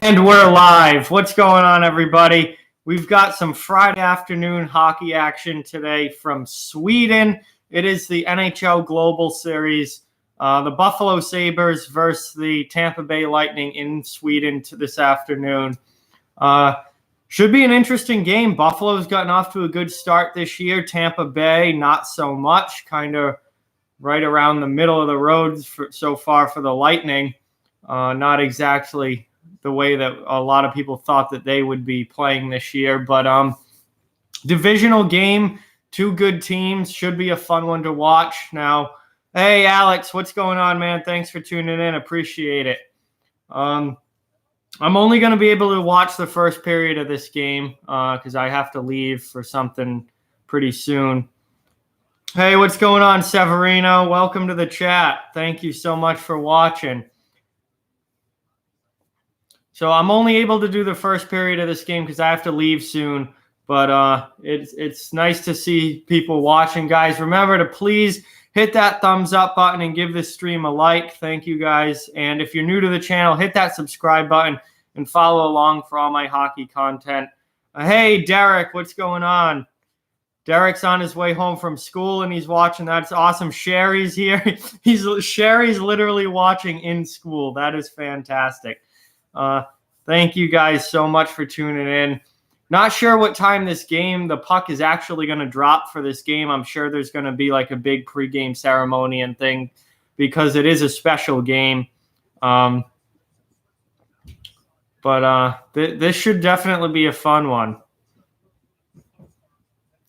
And we're live. What's going on, everybody? We've got some Friday afternoon hockey action today from Sweden. It is the NHL Global Series. The Buffalo Sabres versus the Tampa Bay Lightning in Sweden this afternoon. Should be an interesting game. Buffalo's gotten off to a good start this year. Tampa Bay, not so much. Kind of right around the middle of the road so far for the Lightning. Not exactly the way that a lot of people thought that they would be playing this year. But divisional game, two good teams, should be a fun one to watch. Now, hey, Alex, what's going on, man? Thanks for tuning in. Appreciate it. I'm only going to be able to watch the first period of this game because I have to leave for something pretty soon. Hey, what's going on, Severino? Welcome to the chat. Thank you so much for watching. So I'm only able to do the first period of this game because I have to leave soon. But it's nice to see people watching. Guys, remember to please hit that thumbs up button and give this stream a like. Thank you, guys. And if you're new to the channel, hit that subscribe button and follow along for all my hockey content. Hey, Derek, what's going on? Derek's on his way home from school, and he's watching. That's awesome. Sherry's here. Sherry's literally watching in school. That is fantastic. Thank you guys so much for tuning in. Not sure what time the puck is actually going to drop for this game. I'm sure there's going to be like a big pregame ceremony and thing because it is a special game. This should definitely be a fun one.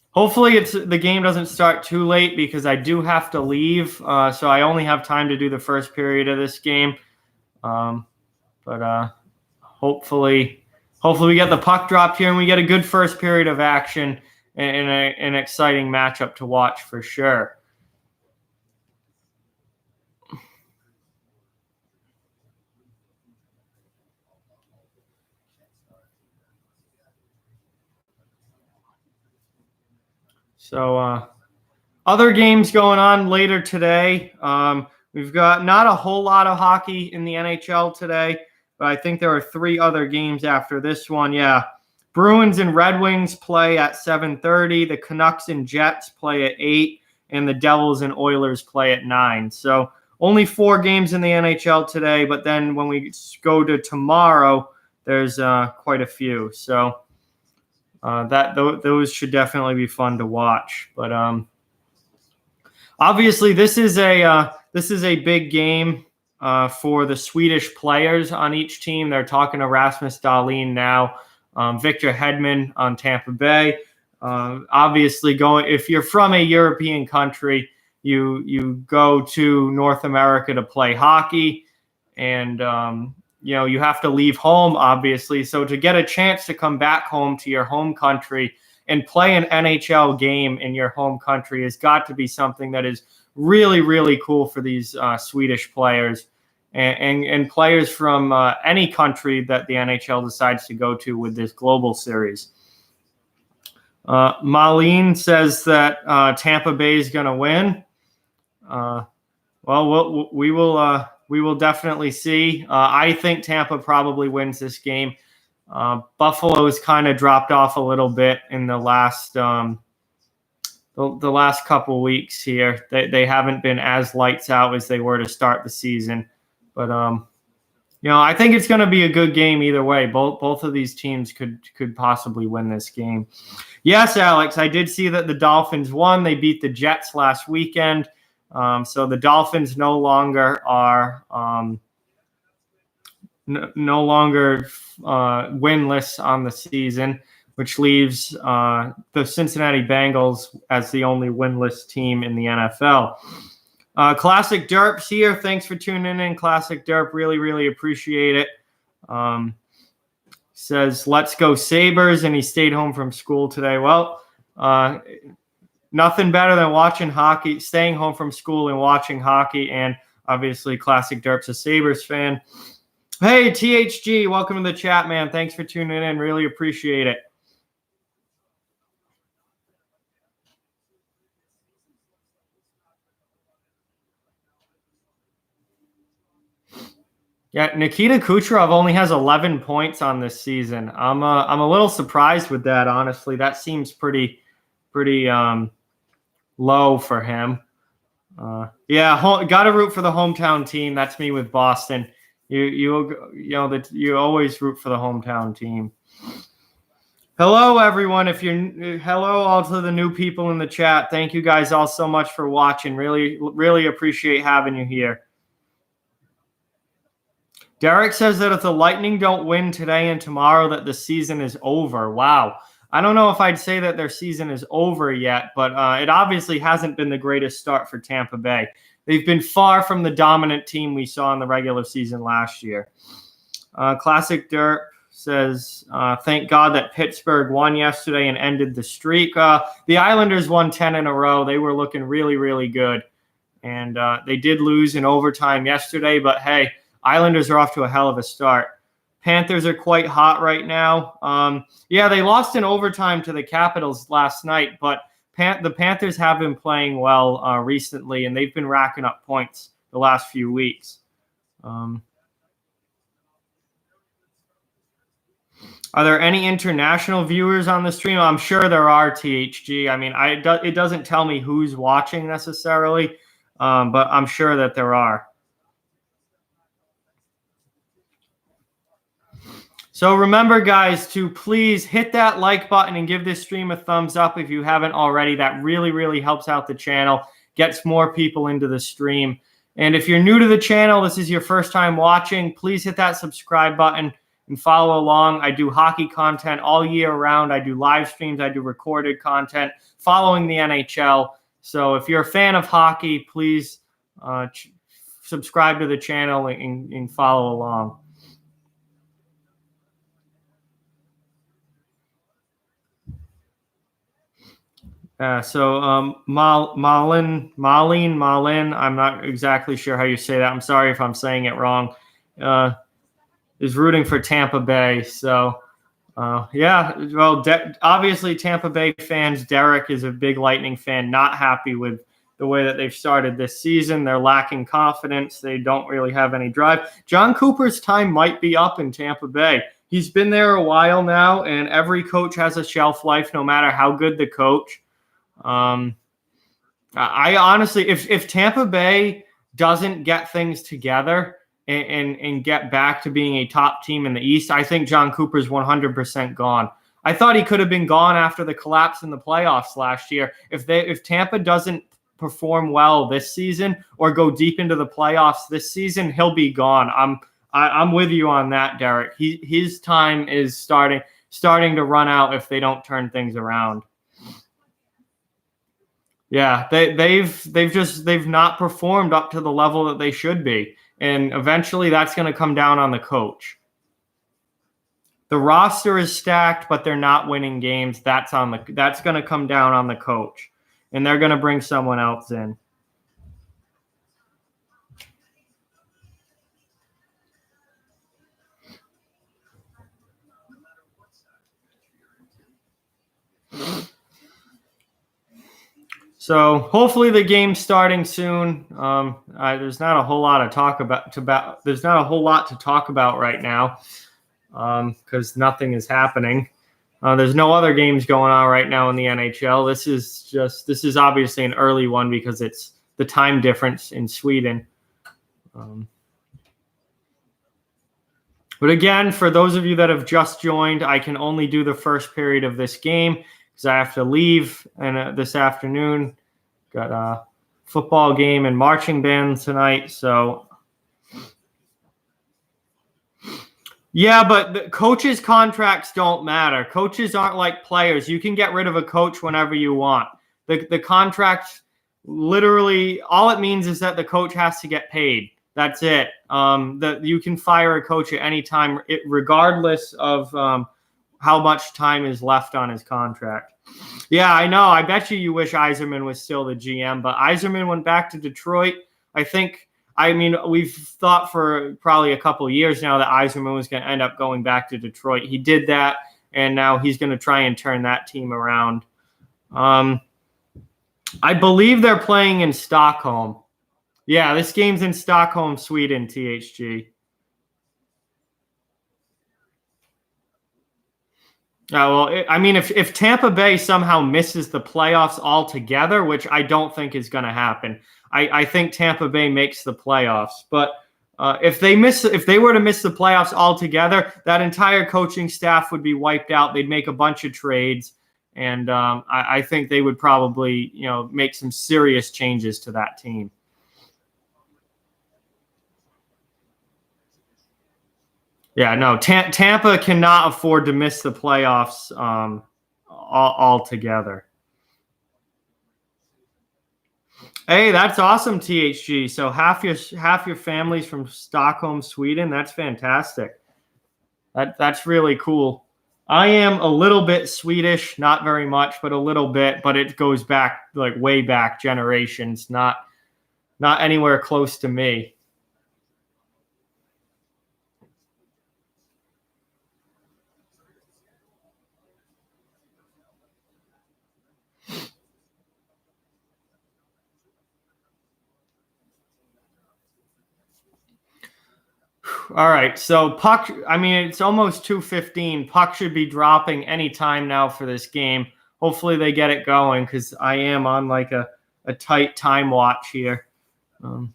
Hopefully the game doesn't start too late because I do have to leave. So I only have time to do the first period of this game. Hopefully we get the puck dropped here and we get a good first period of action and an exciting matchup to watch for sure. So other games going on later today. We've got not a whole lot of hockey in the NHL today, but I think there are 3 other games after this one. Yeah, Bruins and Red Wings play at 7:30. The Canucks and Jets play at 8, and the Devils and Oilers play at 9. So only 4 games in the NHL today, but then when we go to tomorrow, there's quite a few. So those should definitely be fun to watch. But obviously, this is a big game for the Swedish players on each team. They're talking to Rasmus Dahlin now, Victor Hedman on Tampa Bay. Obviously, if you're from a European country, you go to North America to play hockey, and you have to leave home, obviously. So to get a chance to come back home to your home country and play an NHL game in your home country has got to be something that is really, really cool for these Swedish players and players from any country that the NHL decides to go to with this global series. Marlene says that Tampa Bay is going to win. We will definitely see. I think Tampa probably wins this game. Buffalo has kind of dropped off a little bit in the last couple weeks here. They haven't been as lights out as they were to start the season. But I think it's going to be a good game either way. Both of these teams could possibly win this game. Yes, Alex, I did see that the Dolphins won. They beat the Jets last weekend. So the Dolphins no longer are winless on the season, which leaves the Cincinnati Bengals as the only winless team in the NFL. Classic Derp's here. Thanks for tuning in, Classic Derp. Really, really appreciate it. Says, let's go Sabres, and he stayed home from school today. Well, nothing better than watching hockey, staying home from school and watching hockey, and obviously Classic Derp's a Sabres fan. Hey, THG, welcome to the chat, man. Thanks for tuning in. Really appreciate it. Yeah, Nikita Kucherov only has 11 points on this season. I'm a little surprised with that, honestly. That seems pretty low for him. Yeah, got to root for the hometown team. That's me with Boston. You always root for the hometown team. Hello, everyone. Hello, all to the new people in the chat. Thank you guys all so much for watching. Really appreciate having you here. Derek says that if the Lightning don't win today and tomorrow, that the season is over. Wow. I don't know if I'd say that their season is over yet, but it obviously hasn't been the greatest start for Tampa Bay. They've been far from the dominant team we saw in the regular season last year. Classic Dirt says, thank God that Pittsburgh won yesterday and ended the streak. The Islanders won 10 in a row. They were looking really, really good. And they did lose in overtime yesterday, but hey, Islanders are off to a hell of a start. Panthers are quite hot right now. Yeah, they lost in overtime to the Capitals last night, but the Panthers have been playing well recently, and they've been racking up points the last few weeks. Are there any international viewers on the stream? I'm sure there are, THG. I mean, it doesn't tell me who's watching necessarily, but I'm sure that there are. So remember, guys, to please hit that like button and give this stream a thumbs up if you haven't already. That really, really helps out the channel, gets more people into the stream. And if you're new to the channel, this is your first time watching, please hit that subscribe button and follow along. I do hockey content all year round. I do live streams. I do recorded content following the NHL. So if you're a fan of hockey, please subscribe to the channel and follow along. Malin, I'm not exactly sure how you say that. I'm sorry if I'm saying it wrong. Is rooting for Tampa Bay. So, yeah, well, obviously Tampa Bay fans, Derek is a big Lightning fan, not happy with the way that they've started this season. They're lacking confidence. They don't really have any drive. John Cooper's time might be up in Tampa Bay. He's been there a while now, and every coach has a shelf life, no matter how good the coach. I honestly, if Tampa Bay doesn't get things together and get back to being a top team in the East, I think John Cooper's 100% gone. I thought he could have been gone after the collapse in the playoffs last year. If Tampa doesn't perform well this season or go deep into the playoffs this season, he'll be gone. I'm with you on that, Derek. His time is starting to run out if they don't turn things around. Yeah, they've not performed up to the level that they should be, and eventually that's going to come down on the coach. The roster is stacked, but they're not winning games. That's going to come down on the coach, and they're going to bring someone else in. So hopefully the game's starting soon. There's not a whole lot to talk about. There's not a whole lot to talk about right now because nothing is happening. There's no other games going on right now in the NHL. This is obviously an early one because it's the time difference in Sweden. But again, for those of you that have just joined, I can only do the first period of this game because I have to leave this afternoon. Got a football game and marching band tonight. So, yeah, but the coaches' contracts don't matter. Coaches aren't like players. You can get rid of a coach whenever you want. The contract, literally, all it means is that the coach has to get paid. That's it. You can fire a coach at any time, regardless of how much time is left on his contract. Yeah, I know. I bet you wish Yzerman was still the GM, but Yzerman went back to Detroit. We've thought for probably a couple of years now that Yzerman was going to end up going back to Detroit. He did that, and now he's going to try and turn that team around. I believe they're playing in Stockholm. Yeah, this game's in Stockholm, Sweden, THG. I mean, if Tampa Bay somehow misses the playoffs altogether, which I don't think is going to happen, I think Tampa Bay makes the playoffs. But if they were to miss the playoffs altogether, that entire coaching staff would be wiped out. They'd make a bunch of trades, and I think they would probably make some serious changes to that team. Yeah, no, Tampa cannot afford to miss the playoffs altogether. Hey, that's awesome, THG. So half your family's from Stockholm, Sweden. That's fantastic. That's really cool. I am a little bit Swedish, not very much, but a little bit. But it goes back like way back generations, not anywhere close to me. All right, so puck. I mean, it's almost 2:15. Puck should be dropping any time now for this game. Hopefully, they get it going because I am on like a tight time watch here. Um,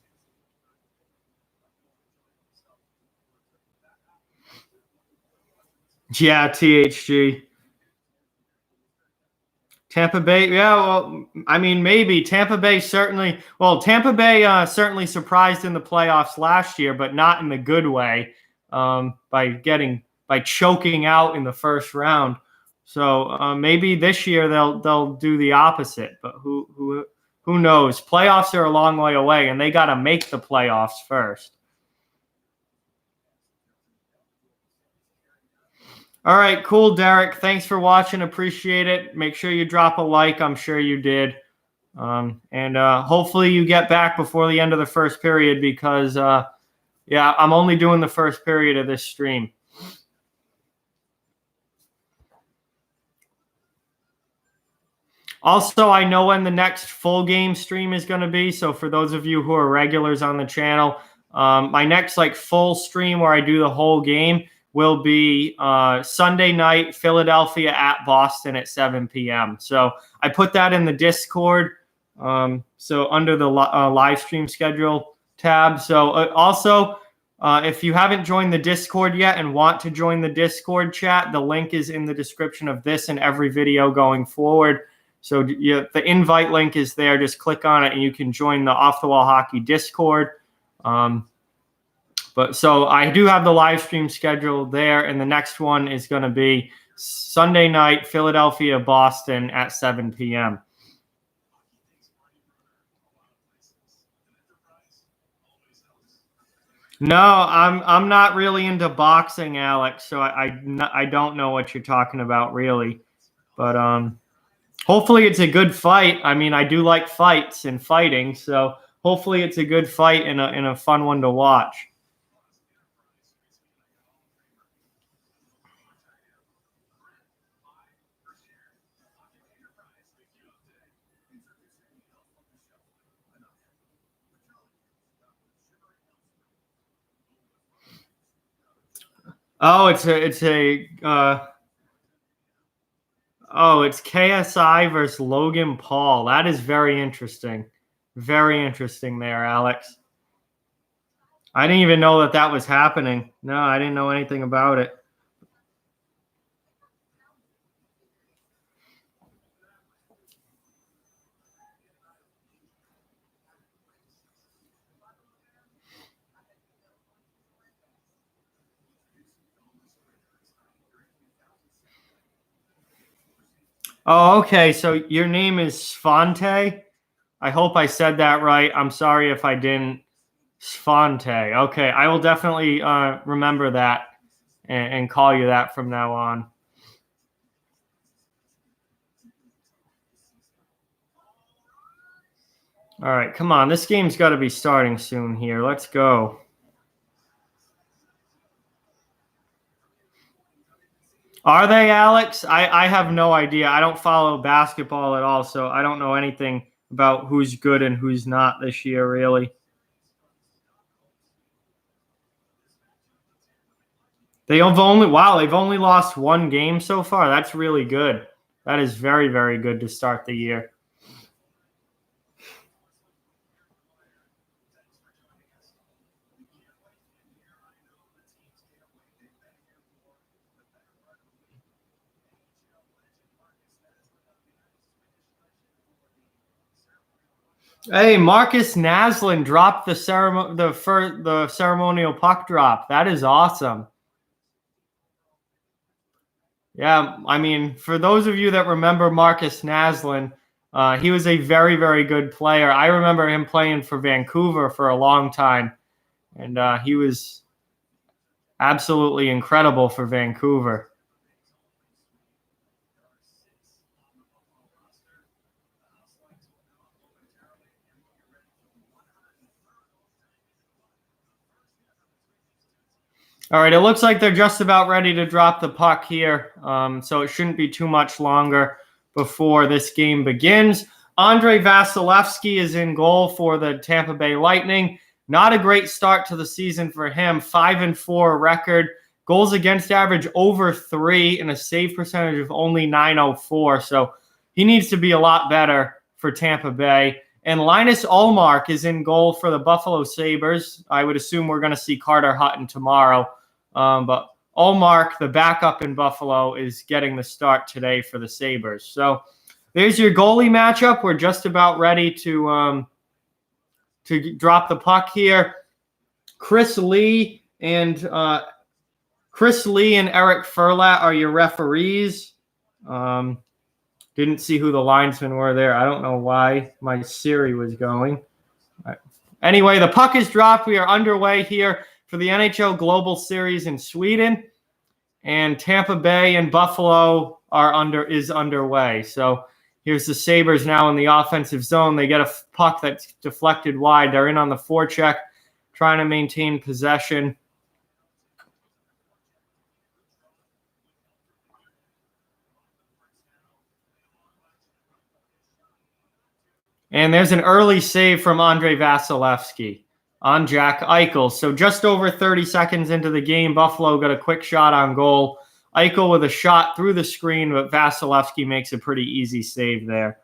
yeah, THG. Tampa Bay, yeah. Well, I mean, maybe Tampa Bay certainly. Well, Tampa Bay certainly surprised in the playoffs last year, but not in the good way. By choking out in the first round. So maybe this year they'll do the opposite. But who knows? Playoffs are a long way away, and they got to make the playoffs first. All right, cool, Derek. Thanks for watching. Appreciate it. Make sure you drop a like. I'm sure you did. And hopefully you get back before the end of the first period because, yeah, I'm only doing the first period of this stream. Also, I know when the next full game stream is going to be. So for those of you who are regulars on the channel, my next like full stream where I do the whole game will be Sunday night, Philadelphia at Boston at 7 p.m. So I put that in the Discord. So under the live stream schedule tab. So also, if you haven't joined the Discord yet and want to join the Discord chat, the link is in the description of this and every video going forward. So the invite link is there. Just click on it and you can join the Off the Wall Hockey Discord. But so I do have the live stream schedule there, and the next one is going to be Sunday night, Philadelphia, Boston at 7 p.m. No, I'm not really into boxing, Alex. So I don't know what you're talking about really, but hopefully it's a good fight. I mean, I do like fights and fighting, so hopefully it's a good fight and a fun one to watch. Oh, it's KSI versus Logan Paul. That is very interesting. Very interesting there, Alex. I didn't even know that was happening. No, I didn't know anything about it. Oh, okay. So your name is Sfonte? I hope I said that right. I'm sorry if I didn't. Sfonte. Okay. I will definitely remember that and call you that from now on. All right. Come on. This game's got to be starting soon here. Let's go. Are they, Alex? I have no idea. I don't follow basketball at all, so I don't know anything about who's good and who's not this year, really. They've only lost one game so far. That's really good. That is very, very good to start the year. Hey, Marcus Naslin dropped the ceremonial puck drop. That is awesome. Yeah, I mean, for those of you that remember Marcus Naslin, he was a very, very good player. I remember him playing for Vancouver for a long time, and he was absolutely incredible for Vancouver. All right, it looks like they're just about ready to drop the puck here, so it shouldn't be too much longer before this game begins. Andrei Vasilevskiy is in goal for the Tampa Bay Lightning. Not a great start to the season for him. 5-4 record, goals against average over 3, and a save percentage of only .904. So he needs to be a lot better for Tampa Bay. And Linus Ullmark is in goal for the Buffalo Sabres. I would assume we're going to see Carter Hutton tomorrow. But Ullmark, the backup in Buffalo, is getting the start today for the Sabres. So there's your goalie matchup. We're just about ready to drop the puck here. Chris Lee and Eric Furlat are your referees. Didn't see who the linesmen were there. I don't know why my Siri was going. Right. Anyway, the puck is dropped. We are underway here for the NHL Global Series in Sweden, and Tampa Bay and Buffalo is underway. So here's the Sabres now in the offensive zone. They get a puck that's deflected wide. They're in on the forecheck, trying to maintain possession. And there's an early save from Andrei Vasilevskiy on Jack Eichel. So just over 30 seconds into the game, Buffalo got a quick shot on goal. Eichel with a shot through the screen, but Vasilevskiy makes a pretty easy save there.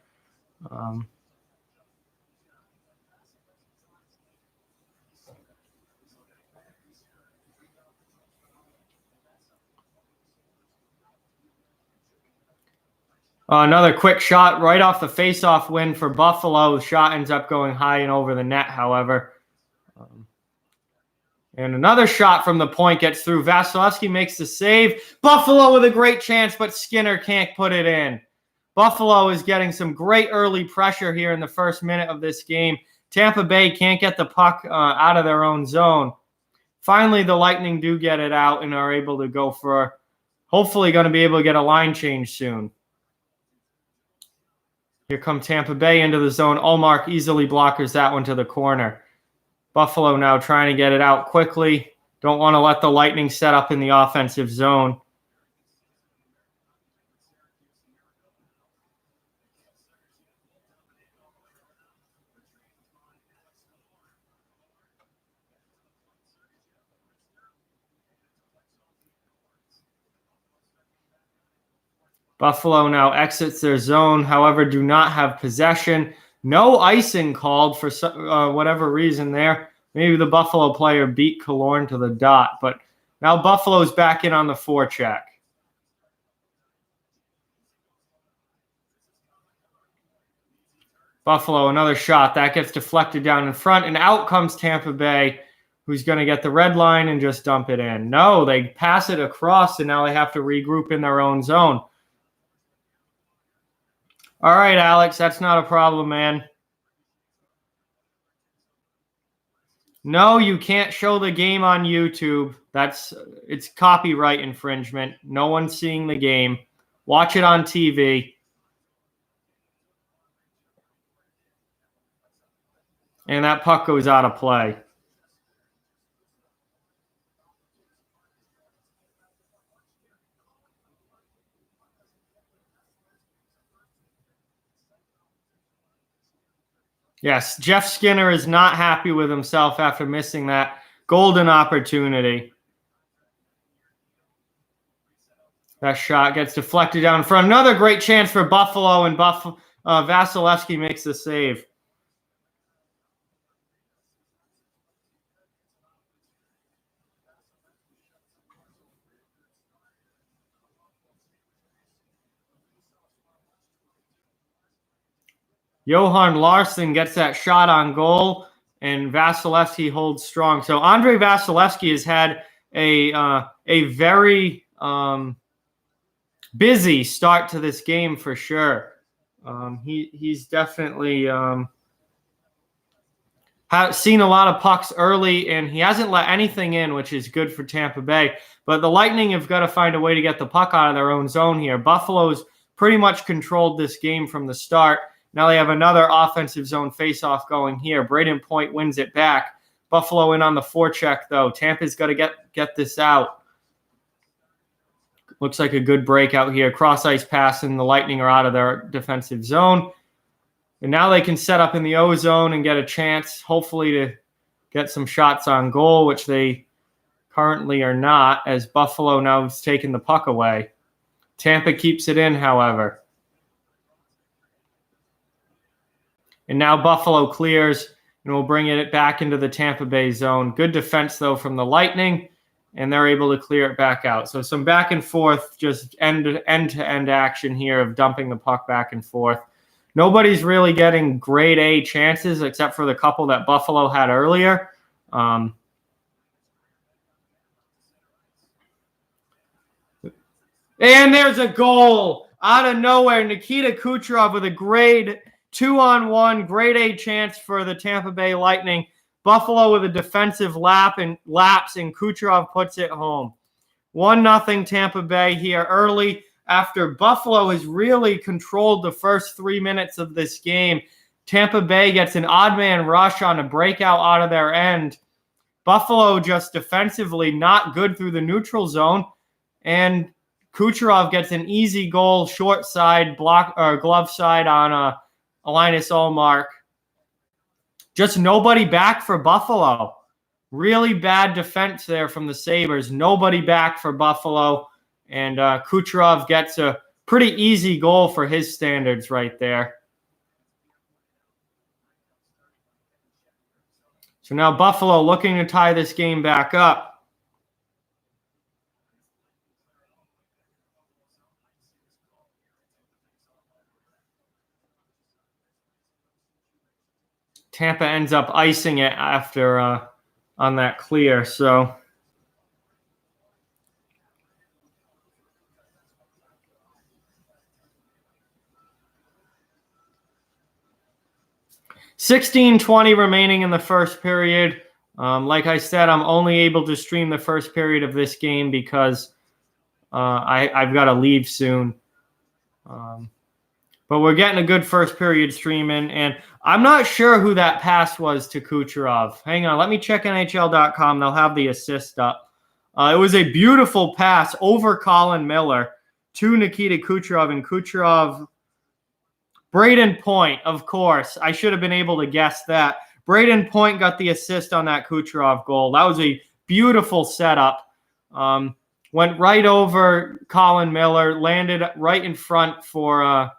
Another quick shot right off the face-off win for Buffalo. The shot ends up going high and over the net, however. And another shot from the point gets through. Vasilevskiy makes the save. Buffalo with a great chance, but Skinner can't put it in. Buffalo is getting some great early pressure here in the first minute of this game. Tampa Bay can't get the puck out of their own zone. Finally, the Lightning do get it out and are able to go for, hopefully going to be able to get a line change soon. Here come Tampa Bay into the zone. Ullmark easily blockers that one to the corner. Buffalo now trying to get it out quickly. Don't want to let the Lightning set up in the offensive zone. Buffalo now exits their zone, however, do not have possession. No icing called for whatever reason there. Maybe the Buffalo player beat Killorn to the dot, but now Buffalo's back in on the forecheck. Buffalo, another shot. That gets deflected down in front, and out comes Tampa Bay, who's going to get the red line and just dump it in. No, they pass it across, and now they have to regroup in their own zone. All right, Alex, that's not a problem, man. No, you can't show the game on YouTube. It's copyright infringement. No one's seeing the game. Watch it on TV. And that puck goes out of play. Yes, Jeff Skinner is not happy with himself after missing that golden opportunity. That shot gets deflected down in front. Another great chance for Buffalo, and Vasilevsky makes the save. Johan Larsson gets that shot on goal, and Vasilevsky holds strong. So Andrei Vasilevsky has had a very busy start to this game for sure. He's definitely seen a lot of pucks early, and he hasn't let anything in, which is good for Tampa Bay. But the Lightning have got to find a way to get the puck out of their own zone here. Buffalo's pretty much controlled this game from the start. Now they have another offensive zone faceoff going here. Braden Point wins it back. Buffalo in on the forecheck, though. Tampa's got to get this out. Looks like a good breakout here. Cross-ice pass, and the Lightning are out of their defensive zone. And now they can set up in the O zone and get a chance, hopefully, to get some shots on goal, which they currently are not, as Buffalo now has taken the puck away. Tampa keeps it in, however. And now Buffalo clears, and will bring it back into the Tampa Bay zone. Good defense, though, from the Lightning, and they're able to clear it back out. So some back and forth, just end-to-end action here of dumping the puck back and forth. Nobody's really getting grade A chances except for the couple that Buffalo had earlier. And there's a goal out of nowhere. Nikita Kucherov with a grade 2-on-1, grade A chance for the Tampa Bay Lightning. Buffalo with a defensive lapse, and Kucherov puts it home. 1-0 Tampa Bay here early after Buffalo has really controlled the first 3 minutes of this game. Tampa Bay gets an odd man rush on a breakout out of their end. Buffalo just defensively not good through the neutral zone, and Kucherov gets an easy goal, short side, glove side on Linus Ullmark. Just nobody back for Buffalo. Really bad defense there from the Sabres. Nobody back for Buffalo. And Kucherov gets a pretty easy goal for his standards right there. So now Buffalo looking to tie this game back up. Tampa ends up icing it after on that clear. So $16:20 remaining in the first period. Like I said, I'm only able to stream the first period of this game because I've got to leave soon. But we're getting a good first period stream in, and I'm not sure who that pass was to Kucherov. Hang on, let me check NHL.com. They'll have the assist up. It was a beautiful pass over Colin Miller to Nikita Kucherov, and Kucherov, Braden Point, of course. I should have been able to guess that. Braden Point got the assist on that Kucherov goal. That was a beautiful setup. Went right over Colin Miller, landed right in front for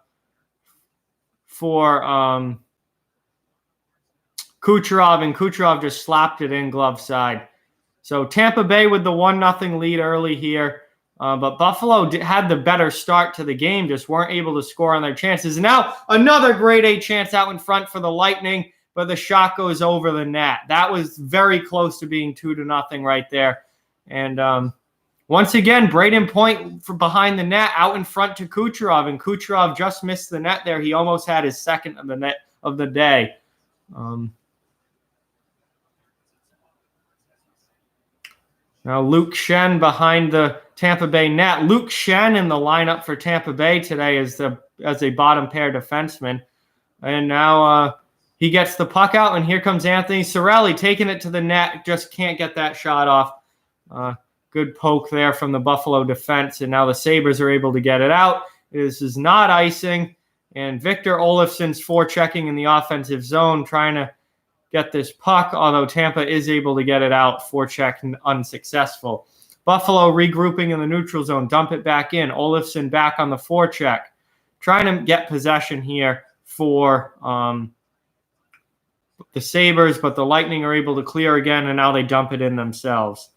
Kucherov, and Kucherov just slapped it in glove side. So Tampa Bay with the 1-0 lead early here. But Buffalo had the better start to the game, just weren't able to score on their chances. And now another grade A chance out in front for the Lightning, but the shot goes over the net. That was very close to being 2-0 right there. And once again, Braden Point for behind the net, out in front to Kucherov, and Kucherov just missed the net there. He almost had his second of the net of the day. Now Luke Schenn behind the Tampa Bay net. Luke Schenn in the lineup for Tampa Bay today as a bottom pair defenseman. And now he gets the puck out, and here comes Anthony Cirelli taking it to the net. Just can't get that shot off. Good poke there from the Buffalo defense, and now the Sabres are able to get it out. This is not icing, and Victor Olofsson's forechecking in the offensive zone, trying to get this puck, although Tampa is able to get it out, forecheck unsuccessful. Buffalo regrouping in the neutral zone. Dump it back in. Olofsson back on the forecheck. Trying to get possession here for the Sabres, but the Lightning are able to clear again, and now they dump it in themselves.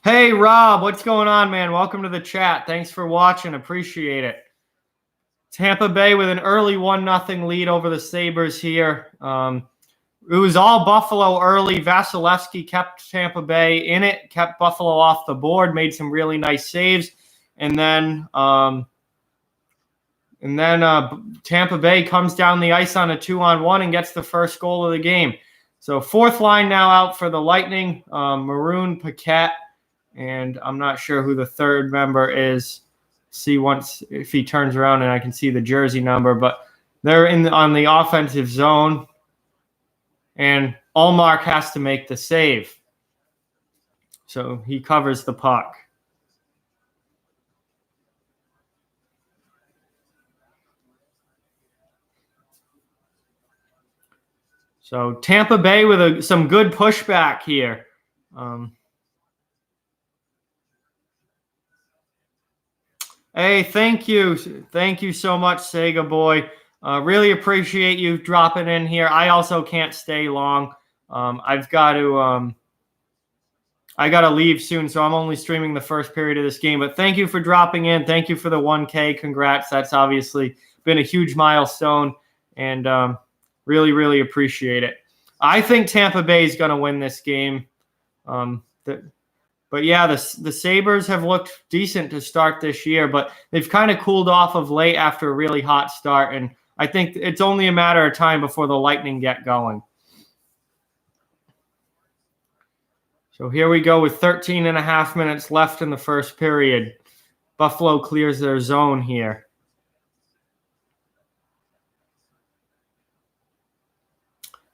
Hey, Rob, what's going on, man? Welcome to the chat. Thanks for watching. Appreciate it. Tampa Bay with an early 1-0 lead over the Sabres here. It was all Buffalo early. Vasilevsky kept Tampa Bay in it, kept Buffalo off the board, made some really nice saves. And then Tampa Bay comes down the ice on a 2-on-1 and gets the first goal of the game. So fourth line now out for the Lightning, Maroon, Paquette, and I'm not sure who the third member is. See once if he turns around and I can see the jersey number, but they're on the offensive zone, and Ullmark has to make the save. So he covers the puck. So Tampa Bay with some good pushback here. Hey, thank you. Thank you so much, Sega Boy. Really appreciate you dropping in here. I also can't stay long. I got to leave soon, so I'm only streaming the first period of this game. But thank you for dropping in. Thank you for the 1K. Congrats. That's obviously been a huge milestone, and really, really appreciate it. I think Tampa Bay is going to win this game. But yeah, the Sabres have looked decent to start this year, but they've kind of cooled off of late after a really hot start, and I think it's only a matter of time before the Lightning get going. So here we go with 13 and a half minutes left in the first period. Buffalo clears their zone here.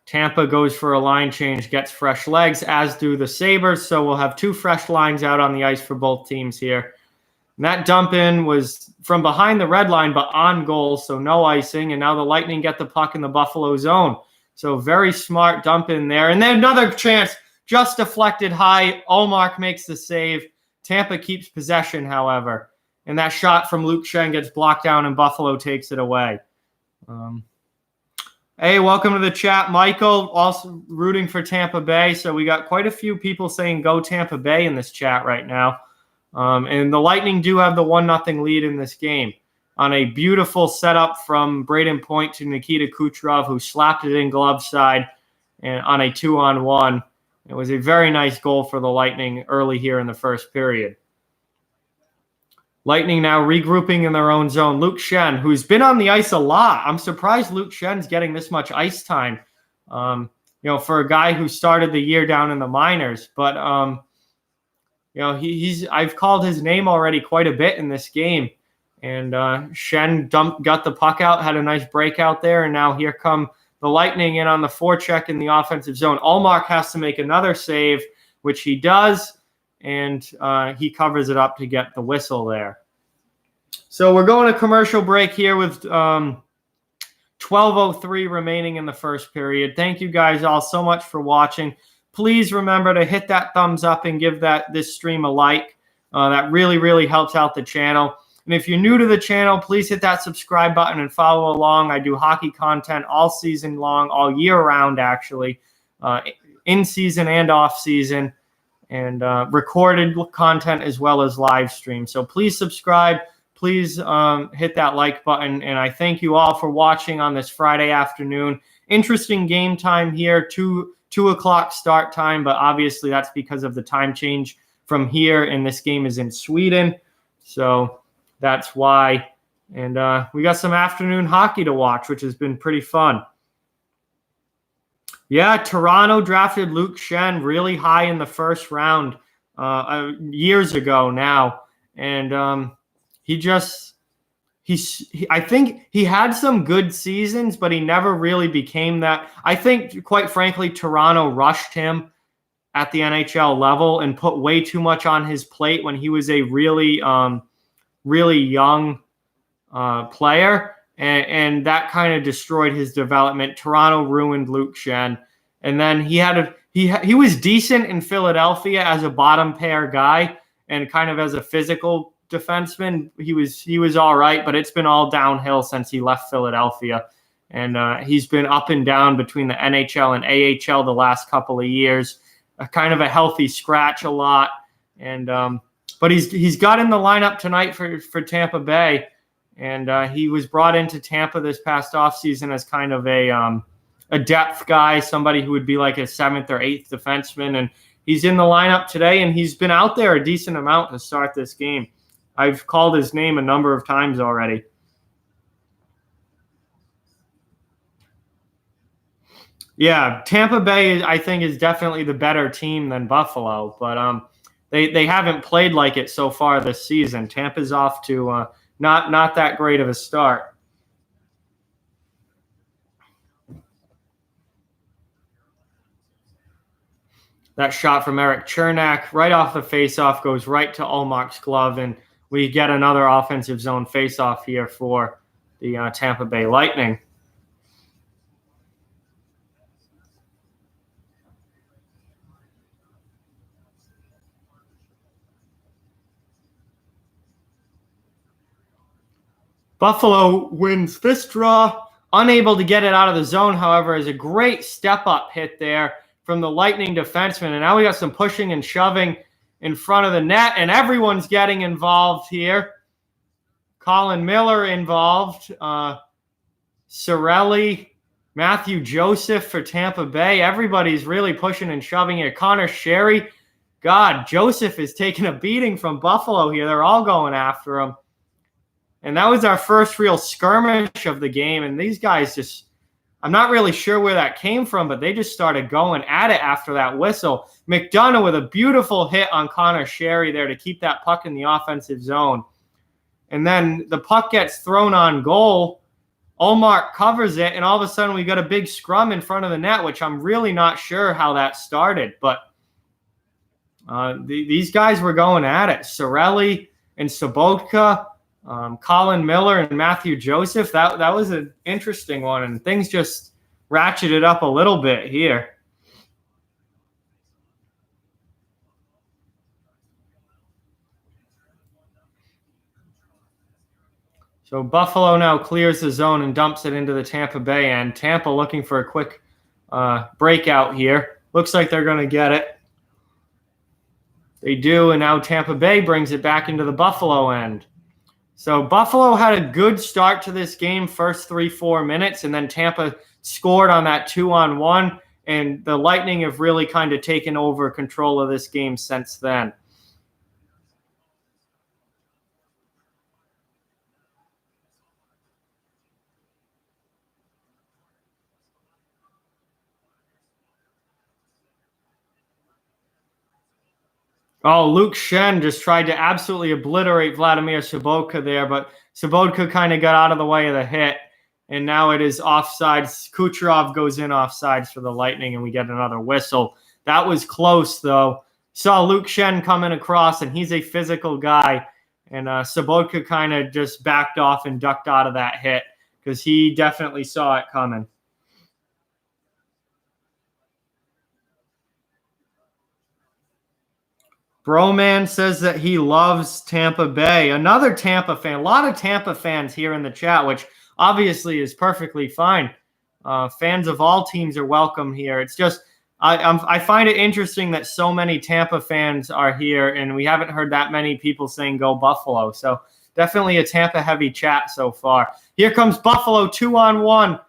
Tampa goes for a line change, gets fresh legs, as do the Sabres. So we'll have two fresh lines out on the ice for both teams here. And that dump in was from behind the red line, but on goal, so no icing. And now the Lightning get the puck in the Buffalo zone. So very smart dump in there. And then another chance, just deflected high. Ullmark makes the save. Tampa keeps possession, however. And that shot from Luke Schenn gets blocked down, and Buffalo takes it away. Hey, welcome to the chat. Michael, also rooting for Tampa Bay. So we got quite a few people saying go Tampa Bay in this chat right now. And the Lightning do have the 1-0 lead in this game on a beautiful setup from Braden Point to Nikita Kucherov, who slapped it in glove side and on a 2-on-1. It was a very nice goal for the Lightning early here in the first period. Lightning now regrouping in their own zone. Luke Schenn, who's been on the ice a lot. I'm surprised Luke Schenn's getting this much ice time, for a guy who started the year down in the minors. But, I've called his name already quite a bit in this game. And Schenn got the puck out, had a nice breakout there. And now here come the Lightning in on the forecheck in the offensive zone. Ullmark has to make another save, which he does. And he covers it up to get the whistle there. So we're going to commercial break here with 12:03 remaining in the first period. Thank you guys all so much for watching. Please remember to hit that thumbs up and give this stream a like. That really, really helps out the channel. And if you're new to the channel, please hit that subscribe button and follow along. I do hockey content all season long, all year round, actually, in season and off season. And recorded content as well as live stream. So please subscribe. Please hit that like button. And I thank you all for watching on this Friday afternoon. Interesting game time here, 2 o'clock start time, but obviously that's because of the time change from here, and this game is in Sweden. So that's why. And we got some afternoon hockey to watch, which has been pretty fun. Yeah, Toronto drafted Luke Schenn really high in the first round years ago now. And I think he had some good seasons, but he never really became that. I think, quite frankly, Toronto rushed him at the NHL level and put way too much on his plate when he was a really, really young player. and that kind of destroyed his development. Toronto ruined Luke Schenn, and then he was decent in Philadelphia as a bottom pair guy and kind of as a physical defenseman. He was all right, but it's been all downhill since he left Philadelphia. And he's been up and down between the NHL and AHL the last couple of years. Kind of a healthy scratch a lot. And but he's got in the lineup tonight for Tampa Bay. And he was brought into Tampa this past offseason as kind of a depth guy, somebody who would be like a 7th or 8th defenseman. And he's in the lineup today, and he's been out there a decent amount to start this game. I've called his name a number of times already. Yeah, Tampa Bay, I think, is definitely the better team than Buffalo, but they haven't played like it so far this season. Tampa's off to not that great of a start. That shot from Erik Cernak right off the faceoff goes right to Ullmark's glove, and we get another offensive zone faceoff here for the Tampa Bay Lightning. Buffalo wins this draw. Unable to get it out of the zone, however, is a great step-up hit there from the Lightning defenseman. And now we got some pushing and shoving in front of the net, and everyone's getting involved here. Colin Miller involved. Cirelli, Matthew Joseph for Tampa Bay. Everybody's really pushing and shoving here. Connor Sherry. God, Joseph is taking a beating from Buffalo here. They're all going after him. And that was our first real skirmish of the game. And these guys just, I'm not really sure where that came from, but they just started going at it after that whistle. McDonough with a beautiful hit on Connor Sherry there to keep that puck in the offensive zone. And then the puck gets thrown on goal. Ullmark covers it, and all of a sudden we got a big scrum in front of the net, which I'm really not sure how that started. But these guys were going at it. Cirelli and Sobotka. Colin Miller and Matthew Joseph, that was an interesting one, and things just ratcheted up a little bit here. So Buffalo now clears the zone and dumps it into the Tampa Bay end. Tampa looking for a quick breakout here. Looks like they're going to get it. They do, and now Tampa Bay brings it back into the Buffalo end. So Buffalo had a good start to this game, first 3-4 minutes, and then Tampa scored on that 2-on-1, and the Lightning have really kind of taken over control of this game since then. Oh, Luke Schenn just tried to absolutely obliterate Vladimir Sobotka there, but Sobotka kind of got out of the way of the hit, and now it is offsides. Kucherov goes in offsides for the Lightning, and we get another whistle. That was close, though. Saw Luke Schenn coming across, and he's a physical guy, and Sobotka kind of just backed off and ducked out of that hit because he definitely saw it coming. Broman says that he loves Tampa Bay. Another Tampa fan. A lot of Tampa fans here in the chat, which obviously is perfectly fine. Fans of all teams are welcome here. It's just I find it interesting that so many Tampa fans are here, and we haven't heard that many people saying go Buffalo. So definitely a Tampa-heavy chat so far. Here comes Buffalo 2-on-1,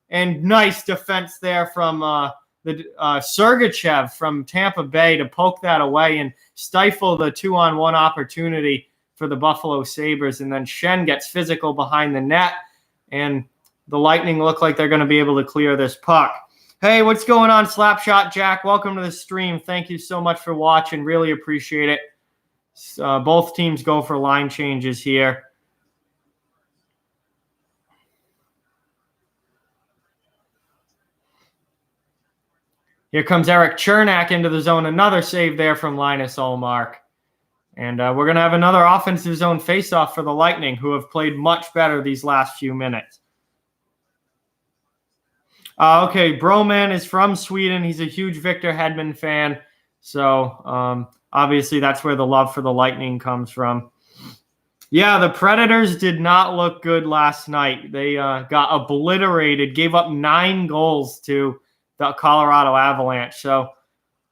and nice defense there from Sergachev from Tampa Bay to poke that away and stifle the 2-on-1 opportunity for the Buffalo Sabres. And then Schenn gets physical behind the net, and the Lightning look like they're going to be able to clear this puck. Hey, what's going on, Slapshot Jack? Welcome to the stream. Thank you so much for watching. Really appreciate it. Both teams go for line changes here. Here comes Erik Cernak into the zone. Another save there from Linus Ullmark. And we're going to have another offensive zone faceoff for the Lightning, who have played much better these last few minutes. Okay, Broman is from Sweden. He's a huge Victor Hedman fan. So obviously that's where the love for the Lightning comes from. Yeah, the Predators did not look good last night. They got obliterated, gave up 9 goals to the Colorado Avalanche. So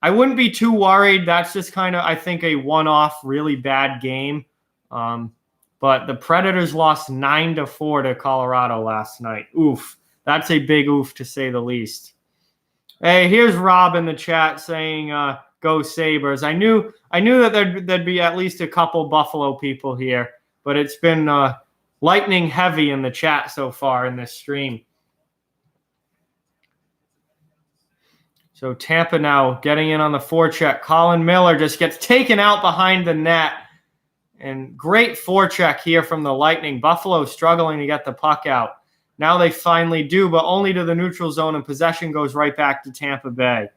I wouldn't be too worried. That's just kind of, I think, a one-off really bad game. But the Predators lost 9-4 to Colorado last night. Oof. That's a big oof, to say the least. Hey, here's Rob in the chat saying, go Sabres. I knew that there'd be at least a couple Buffalo people here, but it's been lightning heavy in the chat so far in this stream. So Tampa now getting in on the forecheck. Colin Miller just gets taken out behind the net. And great forecheck here from the Lightning. Buffalo struggling to get the puck out. Now they finally do, but only to the neutral zone, and possession goes right back to Tampa Bay.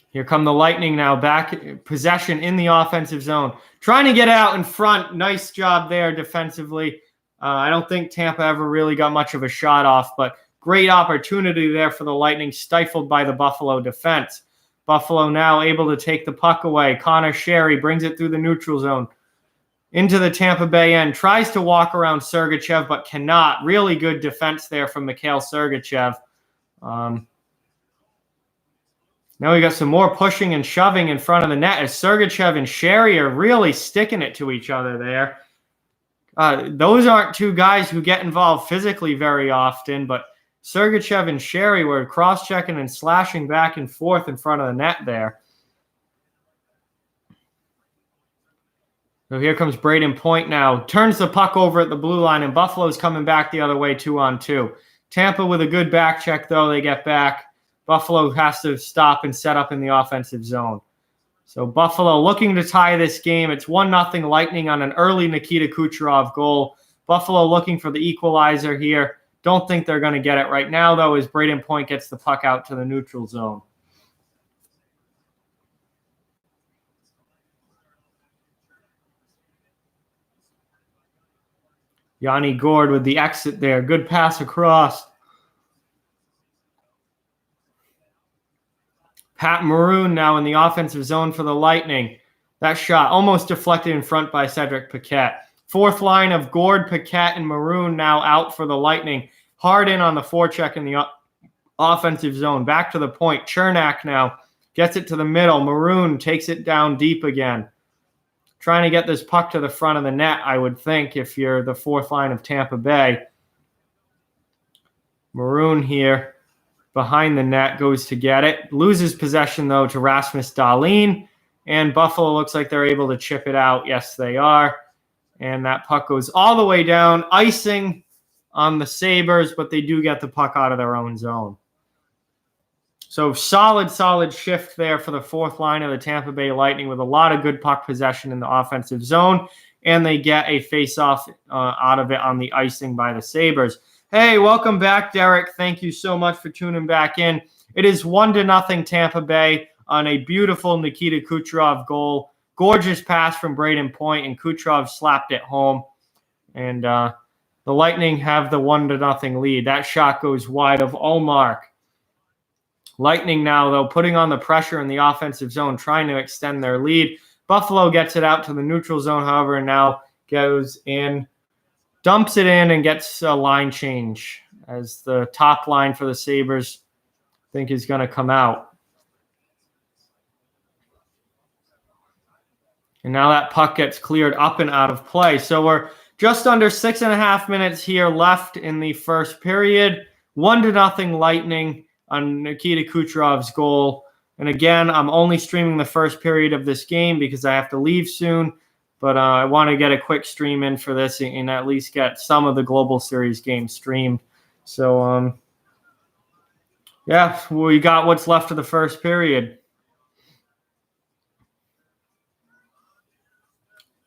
Here come the Lightning now, back possession in the offensive zone. Trying to get out in front. Nice job there defensively. I don't think Tampa ever really got much of a shot off, but great opportunity there for the Lightning, stifled by the Buffalo defense. Buffalo now able to take the puck away. Connor Sherry brings it through the neutral zone into the Tampa Bay end. Tries to walk around Sergachev, but cannot. Really good defense there from Mikhail Sergachev. Now we got some more pushing and shoving in front of the net as Sergachev and Sherry are really sticking it to each other there. Those aren't two guys who get involved physically very often, but Sergachev and Sherry were cross-checking and slashing back and forth in front of the net there. So here comes Braden Point now. Turns the puck over at the blue line, and Buffalo's coming back the other way 2-on-2. Tampa with a good back check, though. They get back. Buffalo has to stop and set up in the offensive zone. So Buffalo looking to tie this game. It's 1-0 Lightning on an early Nikita Kucherov goal. Buffalo looking for the equalizer here. Don't think they're going to get it right now, though, as Braden Point gets the puck out to the neutral zone. Yanni Gourde with the exit there. Good pass across. Pat Maroon now in the offensive zone for the Lightning. That shot almost deflected in front by Cedric Paquette. Fourth line of Gourde, Paquette, and Maroon now out for the Lightning. Hard in on the forecheck in the offensive zone. Back to the point. Chernak now gets it to the middle. Maroon takes it down deep again. Trying to get this puck to the front of the net, I would think, if you're the fourth line of Tampa Bay. Maroon here behind the net goes to get it. Loses possession, though, to Rasmus Dahlin. And Buffalo looks like they're able to chip it out. Yes, they are. And that puck goes all the way down. Icing on the Sabres, but they do get the puck out of their own zone. So solid shift there for the fourth line of the Tampa Bay Lightning with a lot of good puck possession in the offensive zone. And they get a face-off out of it on the icing by the Sabres. Hey, welcome back, Derek. Thank you so much for tuning back in. It is 1-0 Tampa Bay on a beautiful Nikita Kucherov goal. Gorgeous pass from Braden Point, and Kucherov slapped it home. And the Lightning have the 1-0 lead. That shot goes wide of all mark. Lightning now, though, putting on the pressure in the offensive zone, trying to extend their lead. Buffalo gets it out to the neutral zone, however, and now goes in, dumps it in, and gets a line change as the top line for the Sabres, I think, is going to come out. And now that puck gets cleared up and out of play. So we're just under 6.5 minutes here left in the first period. 1-0 Lightning on Nikita Kucherov's goal. And again, I'm only streaming the first period of this game because I have to leave soon. But I want to get a quick stream in for this and at least get some of the Global Series games streamed. So, yeah, we got what's left of the first period.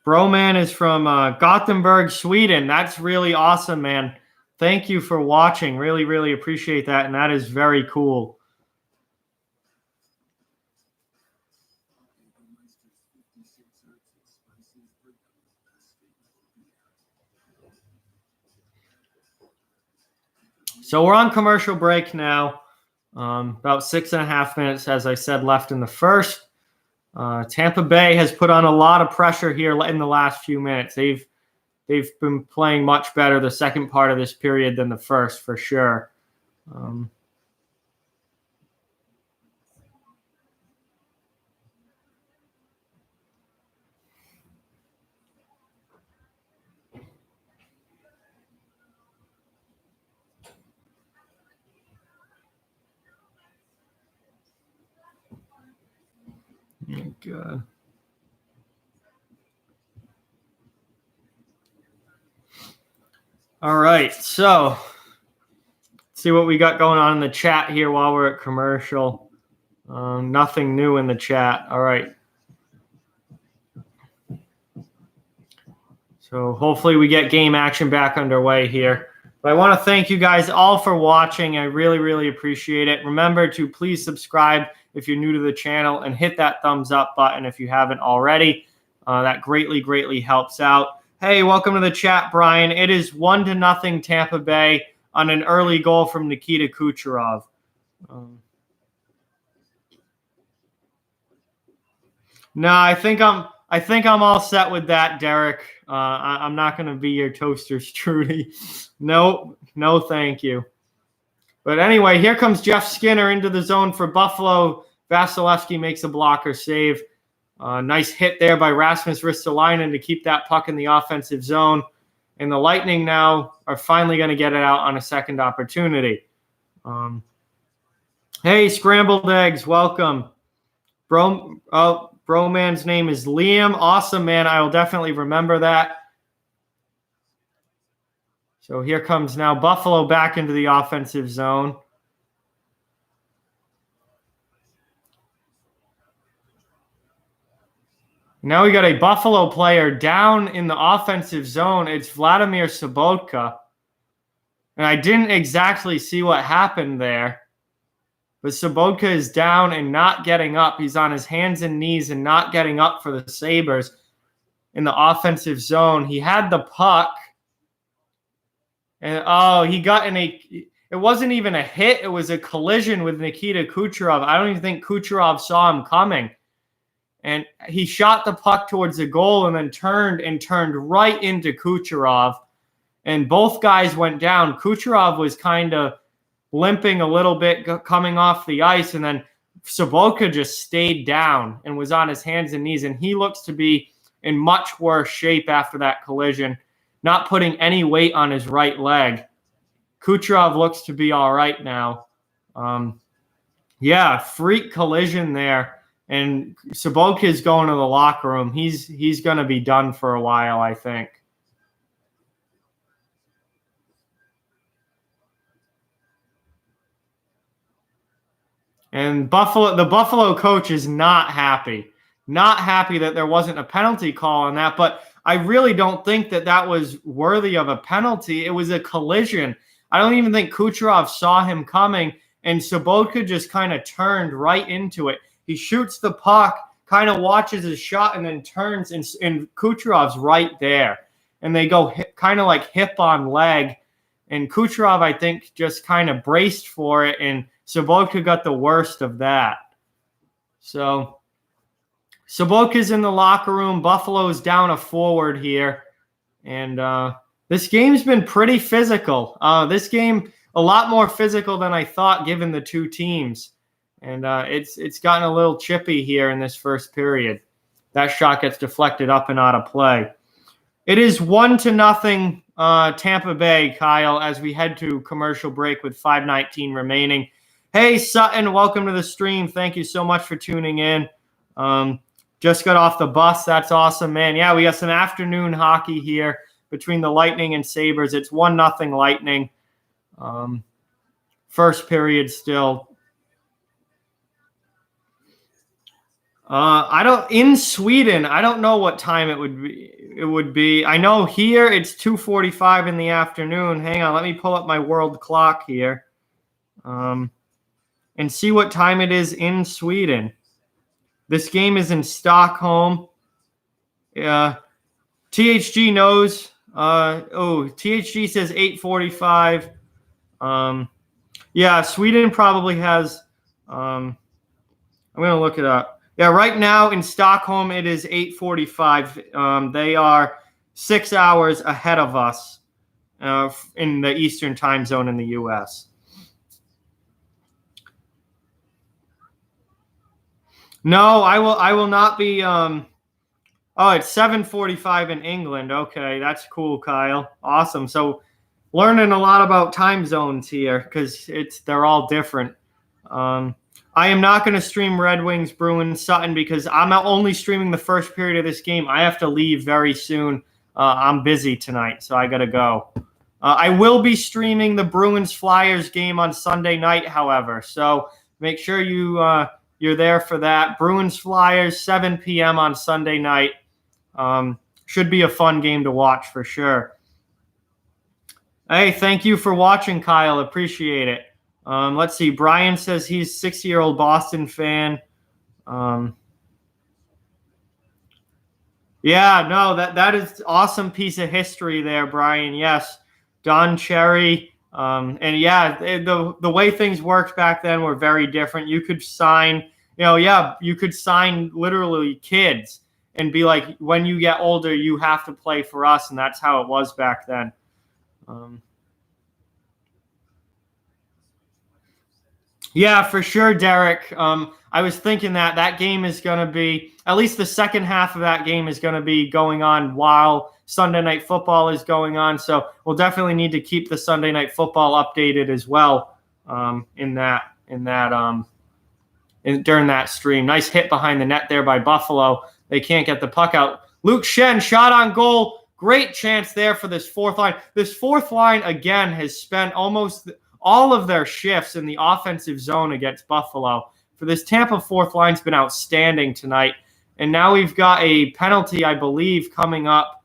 Broman is from Gothenburg, Sweden. That's really awesome, man. Thank you for watching. Really, really appreciate that, and that is very cool. So we're on commercial break now. About 6.5 minutes, as I said, left in the first. Tampa Bay has put on a lot of pressure here in the last few minutes. They've been playing much better the second part of this period than the first, for sure. Good. All right, so let's see what we got going on in the chat here while we're at commercial. Nothing new in the chat. All right. So hopefully we get game action back underway here. But I want to thank you guys all for watching. I really, really appreciate it. Remember to please subscribe if you're new to the channel and hit that thumbs up button if you haven't already. That greatly, greatly helps out. Hey, welcome to the chat, Brian. It is 1-0 Tampa Bay on an early goal from Nikita Kucherov. No, I think I'm all set with that, Derek. I'm not going to be your toaster strudel. No, thank you. But anyway, here comes Jeff Skinner into the zone for Buffalo. Vasilevsky makes a blocker save. Nice hit there by Rasmus Ristolainen to keep that puck in the offensive zone. And the Lightning now are finally going to get it out on a second opportunity. Hey, Scrambled Eggs, welcome. Broman's name is Liam. Awesome, man. I will definitely remember that. So here comes now Buffalo back into the offensive zone. Now we got a Buffalo player down in the offensive zone. It's Vladimir Sobotka. And I didn't exactly see what happened there. But Sobotka is down and not getting up. He's on his hands and knees and not getting up for the Sabres in the offensive zone. He had the puck. And, he got in it wasn't even a hit. It was a collision with Nikita Kucherov. I don't even think Kucherov saw him coming. And he shot the puck towards the goal and then turned right into Kucherov. And both guys went down. Kucherov was kind of limping a little bit coming off the ice, and then Sobotka just stayed down and was on his hands and knees, and he looks to be in much worse shape after that collision, not putting any weight on his right leg. Kucherov looks to be all right now. Freak collision there, and Sobotka is going to the locker room. He's going to be done for a while, I think. And the Buffalo coach is not happy. Not happy that there wasn't a penalty call on that, but I really don't think that was worthy of a penalty. It was a collision. I don't even think Kucherov saw him coming, and Sobotka just kind of turned right into it. He shoots the puck, kind of watches his shot, and then turns, and Kucherov's right there. And they go kind of like hip on leg, and Kucherov, I think, just kind of braced for it, and Sobotka got the worst of that. So Sobotka's in the locker room. Buffalo's down a forward here. And this game's been pretty physical. This game, a lot more physical than I thought, given the two teams. And it's gotten a little chippy here in this first period. That shot gets deflected up and out of play. It is 1-0 Tampa Bay, Kyle, as we head to commercial break with 5:19 remaining. Hey, Sutton, welcome to the stream. Thank you so much for tuning in. Just got off the bus. That's awesome, man. Yeah, we got some afternoon hockey here between the Lightning and Sabres. It's 1-0 Lightning. First period still. In Sweden, I don't know what time it would be. I know here it's 2:45 in the afternoon. Hang on, let me pull up my world clock here. And see what time it is in Sweden. This game is in Stockholm. THG knows. THG says 8:45. Yeah, Sweden probably has. I'm going to look it up. Yeah, right now in Stockholm it is 8:45. They are 6 hours ahead of us in the Eastern time zone in the U.S. No, I will not be. Oh, it's 7:45 in England. Okay, that's cool, Kyle. Awesome. So learning a lot about time zones here because they're all different. I am not going to stream Red Wings Bruins Sutton because I'm only streaming the first period of this game. I have to leave very soon. I'm busy tonight, so I got to go. I will be streaming the Bruins Flyers game on Sunday night, however. So make sure you're there for that. Bruins Flyers 7 p.m. on Sunday night. Should be a fun game to watch for sure. Hey, thank you for watching, Kyle. Appreciate it. Let's see. Brian says he's a 6-year-old Boston fan. Yeah, no, that is awesome piece of history there, Brian. Yes, Don Cherry. And yeah, the way things worked back then were very different. You could sign, you could sign literally kids and be like, when you get older, you have to play for us, and that's how it was back then. Yeah, for sure, Derek. I was thinking that game is going to be, at least the second half of that game is going to be going on while Sunday Night Football is going on. So we'll definitely need to keep the Sunday Night Football updated as well during that stream. Nice hit behind the net there by Buffalo. They can't get the puck out. Luke Shen, shot on goal. Great chance there for this fourth line. This fourth line, again, has spent almost all of their shifts in the offensive zone against Buffalo. For this Tampa fourth line's been outstanding tonight. And now we've got a penalty, I believe, coming up.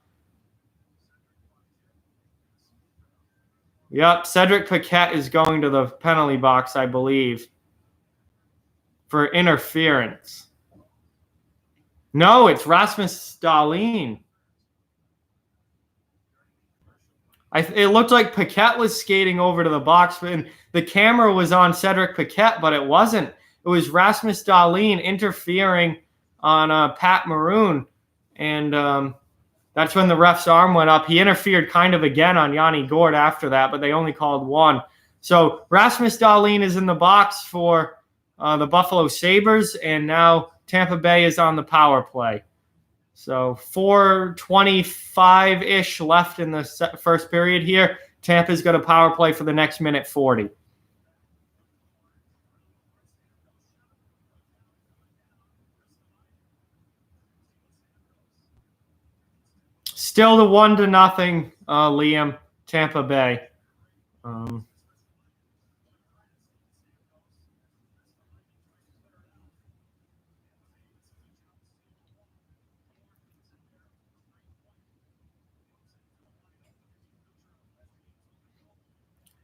Yep, Cedric Paquette is going to the penalty box, I believe, for interference. No, it's Rasmus Dahlin. It looked like Paquette was skating over to the box, and the camera was on Cedric Paquette, but it wasn't. It was Rasmus Dahlin interfering on Pat Maroon, and that's when the ref's arm went up. He interfered kind of again on Yanni Gourde after that, but they only called one. So Rasmus Dahlin is in the box for the Buffalo Sabres, and now Tampa Bay is on the power play. So 4:25-ish left in the first period here. Tampa's got a power play for the next minute 40. Still the 1-0, Liam, Tampa Bay.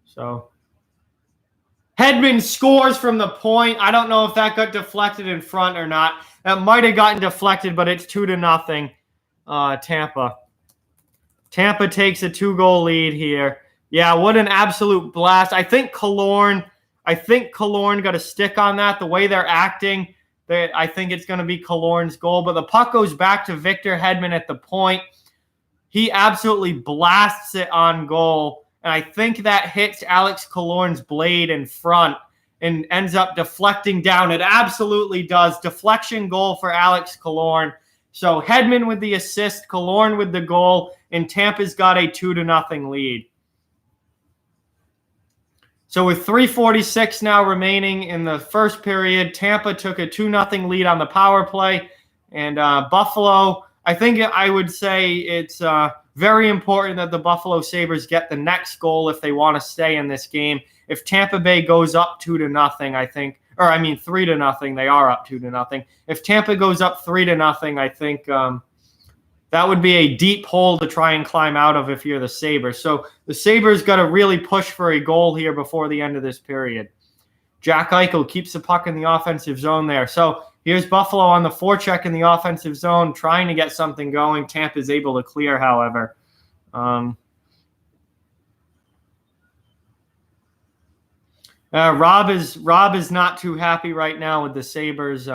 So Hedman scores from the point. I don't know if that got deflected in front or not. That might have gotten deflected, but it's 2-0, Tampa. Tampa takes a 2-goal lead here. Yeah, what an absolute blast. I think Killorn got a stick on that. The way they're acting, I think it's going to be Killorn's goal. But the puck goes back to Victor Hedman at the point. He absolutely blasts it on goal. And I think that hits Alex Killorn's blade in front and ends up deflecting down. It absolutely does. Deflection goal for Alex Killorn. So Hedman with the assist, Killorn with the goal, and Tampa's got a 2-0 lead. So with 3:46 now remaining in the first period, Tampa took a 2-0 lead on the power play. And Buffalo, I think I would say it's very important that the Buffalo Sabres get the next goal if they want to stay in this game. If Tampa Bay goes up 2-0, I think, or I mean 3-0, they are up 2-0. If Tampa goes up 3-0, I think that would be a deep hole to try and climb out of if you're the Sabres. So the Sabres got to really push for a goal here before the end of this period. Jack Eichel keeps the puck in the offensive zone there. So here's Buffalo on the forecheck in the offensive zone, trying to get something going. Tampa's able to clear, however. Rob is not too happy right now with the Sabres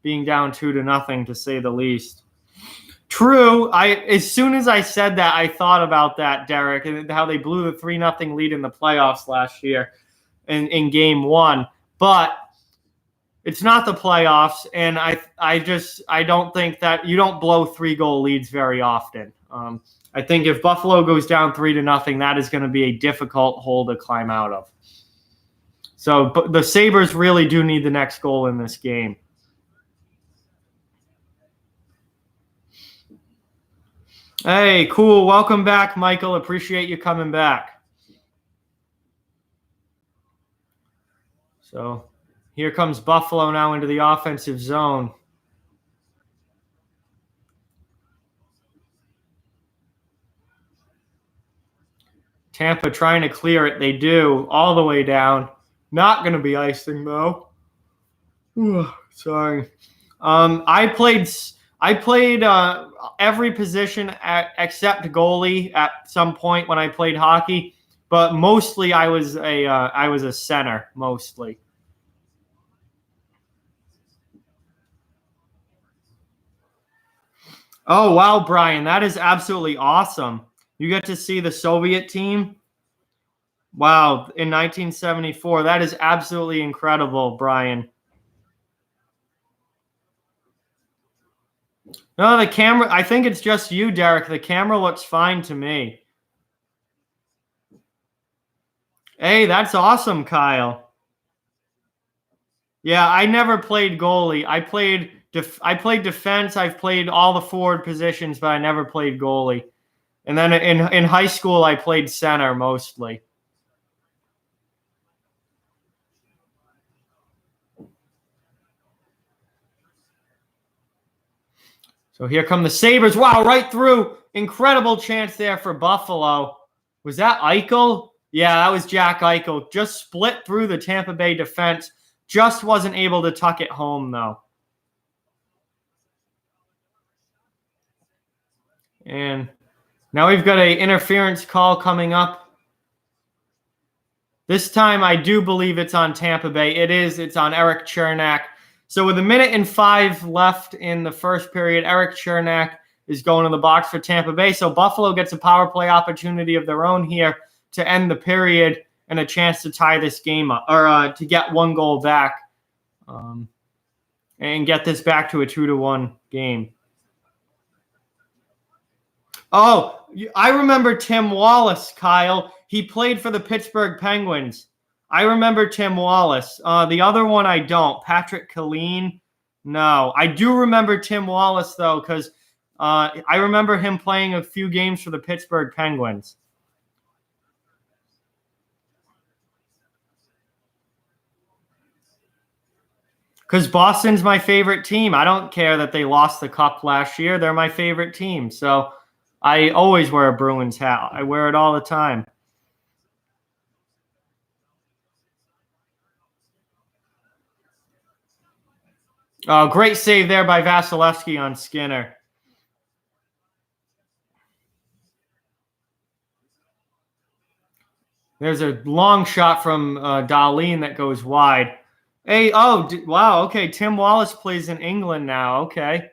being down 2-0, to say the least. True. As soon as I said that, I thought about that, Derek, and how they blew the 3-0 lead in the playoffs last year in Game 1. But it's not the playoffs, and I don't think that you don't blow 3-goal leads very often. I think if Buffalo goes down 3-0, that is going to be a difficult hole to climb out of. So but the Sabres really do need the next goal in this game. Hey, cool. Welcome back, Michael. Appreciate you coming back. So here comes Buffalo now into the offensive zone. Tampa trying to clear it. They do all the way down. Not going to be icing, though. Sorry. I played every position except goalie at some point when I played hockey, but mostly I was a center mostly. Oh wow, Brian, that is absolutely awesome. You get to see the Soviet team. Wow, in 1974, that is absolutely incredible, Brian. No, the camera, I think it's just you, Derek. The camera looks fine to me. Hey, that's awesome, Kyle. Yeah, I never played goalie. I played defense. I've played all the forward positions, but I never played goalie. And then in high school, I played center mostly. So here come the Sabres. Wow, right through. Incredible chance there for Buffalo. Was that Eichel? Yeah, that was Jack Eichel. Just split through the Tampa Bay defense. Just wasn't able to tuck it home, though. And now we've got an interference call coming up. This time, I do believe it's on Tampa Bay. It is. It's on Eric Chernak. So with 1:05 left in the first period, Eric Chernak is going to the box for Tampa Bay. So Buffalo gets a power play opportunity of their own here to end the period and a chance to tie this game up, or to get one goal back and get this back to a 2-1 game. Oh, I remember Tim Wallace, Kyle. He played for the Pittsburgh Penguins. I remember Tim Wallace. The other one I don't. Patrick Killeen. No. I do remember Tim Wallace, though, because I remember him playing a few games for the Pittsburgh Penguins. Because Boston's my favorite team. I don't care that they lost the cup last year. They're my favorite team. So I always wear a Bruins hat. I wear it all the time. Oh, great save there by Vasilevsky on Skinner. There's a long shot from Dahlin that goes wide. Hey, oh, wow, okay. Tim Wallace plays in England now. Okay,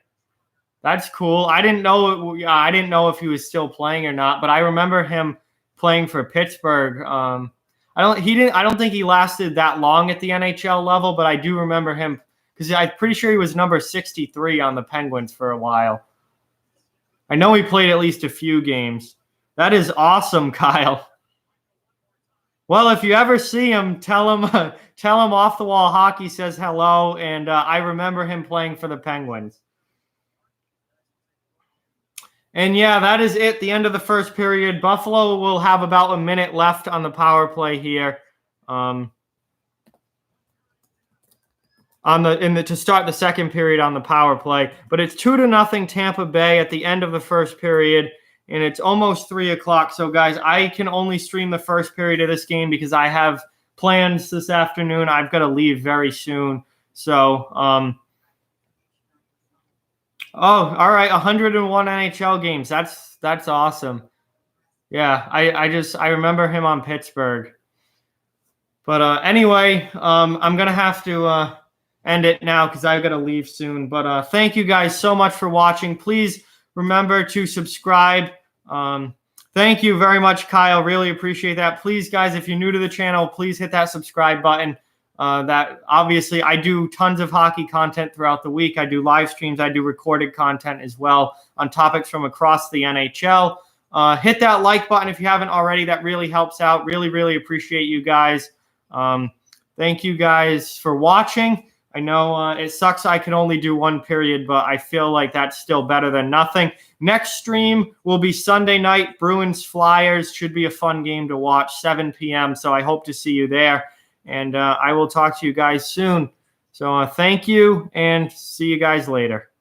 that's cool. I didn't know if he was still playing or not, but I remember him playing for Pittsburgh. I don't think he lasted that long at the NHL level, but I do remember him because I'm pretty sure he was number 63 on the Penguins for a while. I know he played at least a few games. That is awesome, Kyle. Well, if you ever see him, tell him Off the Wall Hockey says hello, and I remember him playing for the Penguins. And yeah, that is it. The end of the first period. Buffalo will have about a minute left on the power play here. To start the second period on the power play, but it's 2-0 Tampa Bay at the end of the first period, and it's almost 3:00. So guys, I can only stream the first period of this game because I have plans this afternoon. I've got to leave very soon. So, oh, all right, 101 NHL games. That's awesome. Yeah, I remember him on Pittsburgh. But anyway, I'm going to have to end it now because I've got to leave soon. But thank you guys so much for watching. Please remember to subscribe. Thank you very much, Kyle. Really appreciate that. Please, guys, if you're new to the channel, please hit that subscribe button. That obviously I do tons of hockey content throughout the week. I do live streams. I do recorded content as well on topics from across the NHL. Hit that like button if you haven't already. That really helps out. Really, really appreciate you guys. Thank you guys for watching. I know it sucks I can only do one period, but I feel like that's still better than nothing. Next stream will be Sunday night, Bruins Flyers. Should be a fun game to watch, 7 p.m. So I hope to see you there. And I will talk to you guys soon. So thank you and see you guys later.